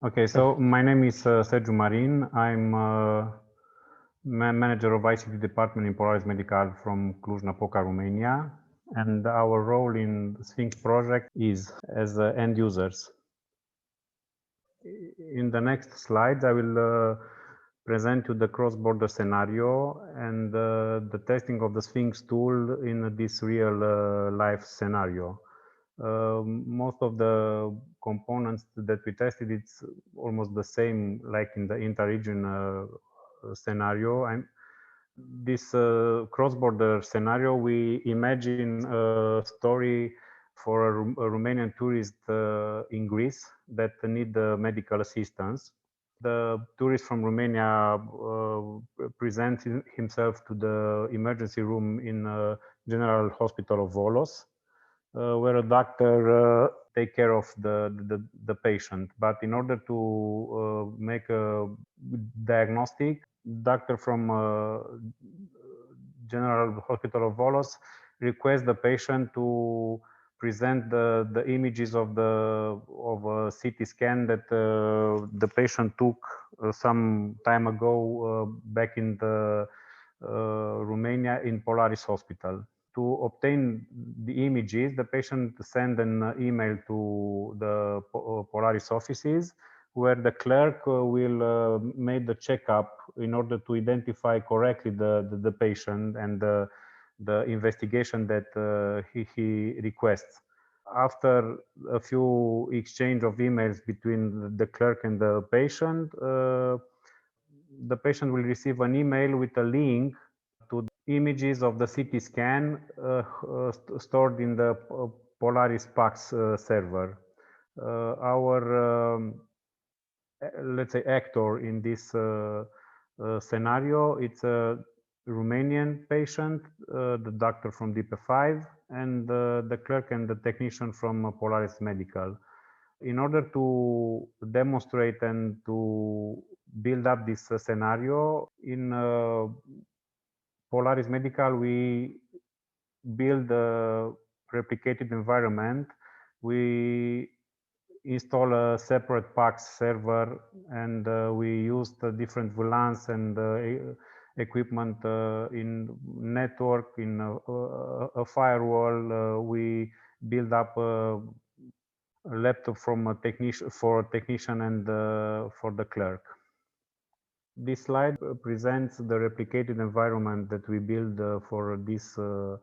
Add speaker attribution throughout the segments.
Speaker 1: Okay, so my name is Sergiu Marin. I'm manager of ICT department in Polaris Medical from Cluj-Napoca, Romania. And our role in the SPHINX project is as end users. In the next slides, I will present you the cross-border scenario and the testing of the SPHINX tool in this real life scenario. Most of the components that we tested, it's almost the same like in the inter-region scenario. This cross-border scenario, we imagine a story for a Romanian tourist in Greece that need medical assistance. The tourist from Romania presents himself to the emergency room in General Hospital of Volos, where a doctor take care of the patient. But in order to make a diagnostic, doctor from General Hospital of Volos requests the patient to present the images of a CT scan that the patient took some time ago back in the Romania in Polaris Hospital. To obtain the images, the patient send an email to the Polaris offices, where the clerk will make the checkup in order to identify correctly the patient and the investigation that he requests. After a few exchange of emails between the clerk and the patient will receive an email with a link to images of the CT scan stored in the Polaris PAX server. Our let's say actor in this scenario, it's a Romanian patient, the doctor from DP5, and the clerk and the technician from Polaris Medical. In order to demonstrate and to build up this scenario, in Polaris Medical, we build a replicated environment. We install a separate PAX server, and we used different VLANs and equipment in network, in a firewall. We build up a laptop from a technician and for the clerk. This slide presents the replicated environment that we build for this to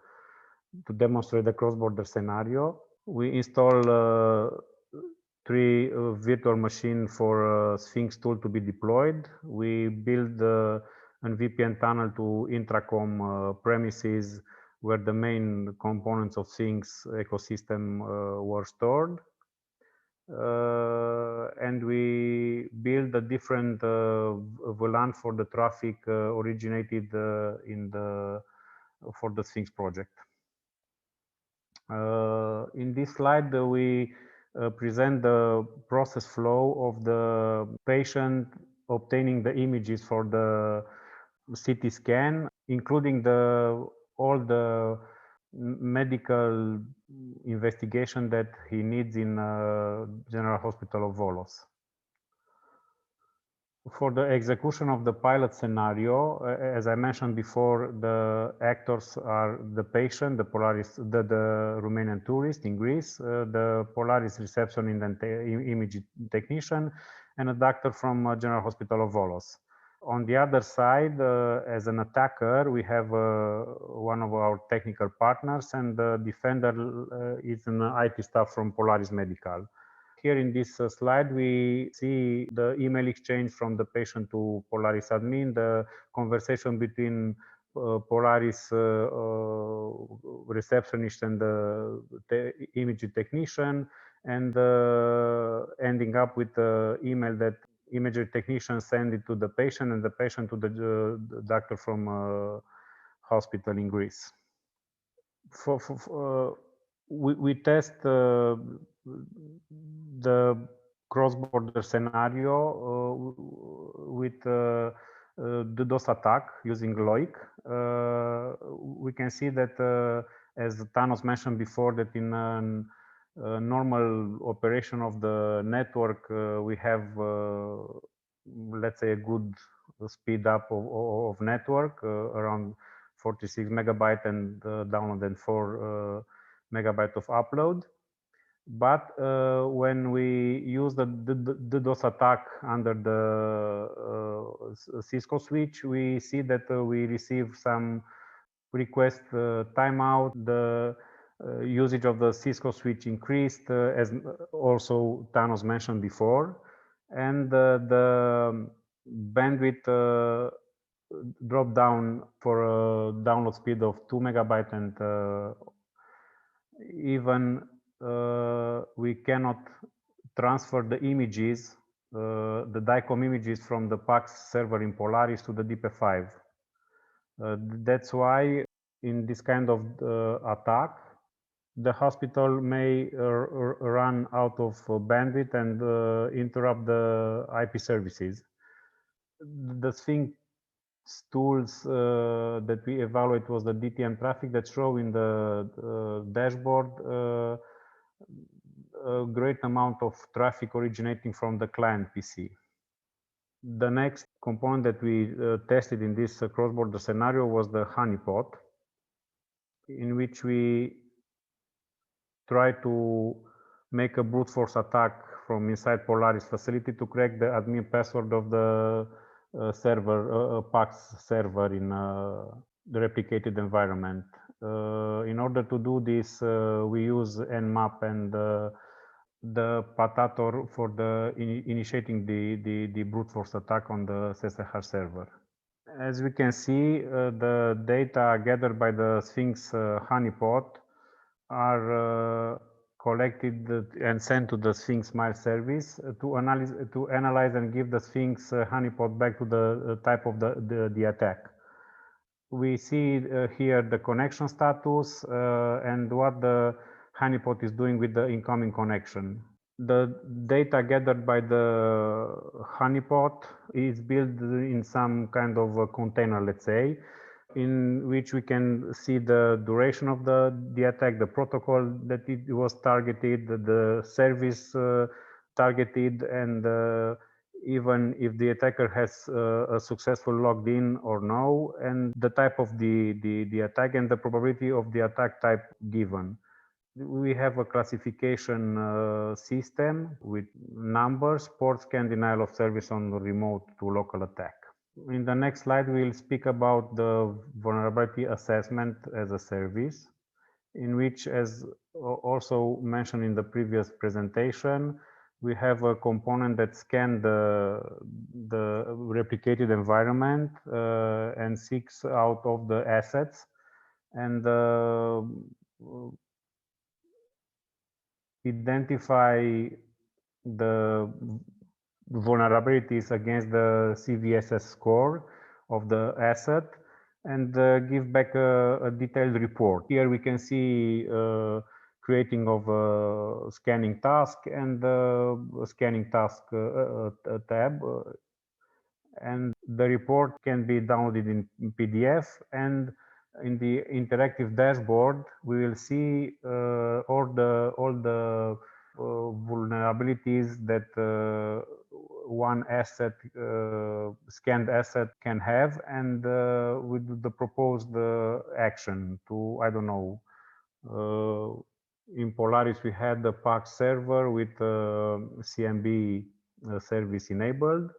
Speaker 1: demonstrate the cross-border scenario. We install 3 virtual machines for SPHINX tool to be deployed. We build a VPN tunnel to Intracom premises where the main components of SPHINX ecosystem were stored. And we build a different VLAN for the traffic originated for the SPHINX project. In this slide, we present the process flow of the patient obtaining the images for the CT scan, including all the medical investigation that he needs in General Hospital of Volos. For the execution of the pilot scenario, as I mentioned before, the actors are the patient, the Romanian tourist in Greece, the Polaris reception and image technician, and a doctor from General Hospital of Volos. On the other side, as an attacker, we have one of our technical partners, and the defender is an IT staff from Polaris Medical. Here in this slide, we see the email exchange from the patient to Polaris admin, the conversation between Polaris receptionist and the image technician, and ending up with the email that imagery technician send it to the patient, and the patient to the doctor from hospital in Greece. We test the cross-border scenario with the DDoS attack using Loic. We can see that, as Thanos mentioned before, that in normal operation of the network, we have, let's say, a good speed up of network, around 46 megabyte and download and 4 megabyte of upload. But when we use the DDoS attack under the Cisco switch, we see that we receive some request timeout. The usage of the Cisco switch increased, as also Thanos mentioned before, and the bandwidth dropped down for a download speed of 2 megabyte, and even we cannot transfer the images, the DICOM images from the PAX server in Polaris to the DP5. That's why in this kind of attack, the hospital may run out of bandwidth and interrupt the IP services. The SPHINX tools that we evaluate was the DTM traffic that show in the dashboard a great amount of traffic originating from the client PC. The next component that we tested in this cross-border scenario was the Honeypot, in which we try to make a brute force attack from inside Polaris facility to crack the admin password of the server, PAX server in the replicated environment. In order to do this, we use Nmap and the Patator for the initiating the brute force attack on the SSH server. As we can see, the data gathered by the SPHINX Honeypot are collected and sent to the SPHINX Smile service to analyze and give the SPHINX Honeypot back to the type of the attack. We see here the connection status and what the Honeypot is doing with the incoming connection. The data gathered by the Honeypot is built in some kind of a container, let's say, in which we can see the duration of the attack, the protocol that it was targeted, the service targeted, and even if the attacker has a successful logged in or no, and the type of the attack and the probability of the attack type given. We have a classification system with numbers, port scan, denial of service on remote to local attack. In the next slide, we'll speak about the vulnerability assessment as a service, in which, as also mentioned in the previous presentation, we have a component that scans the replicated environment and seeks out of the assets and identify the vulnerabilities against the CVSS score of the asset and give back a detailed report. Here we can see creating of a scanning task and a scanning task tab, and the report can be downloaded in PDF, and in the interactive dashboard we will see all the vulnerabilities that one asset, scanned asset, can have, and with the proposed action to, I don't know, in Polaris we had the PAX server with CMB service enabled,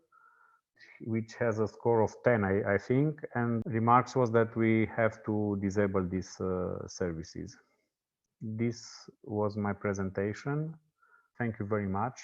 Speaker 1: which has a score of 10, I think, and remarks was that we have to disable these services. This was my presentation. Thank you very much.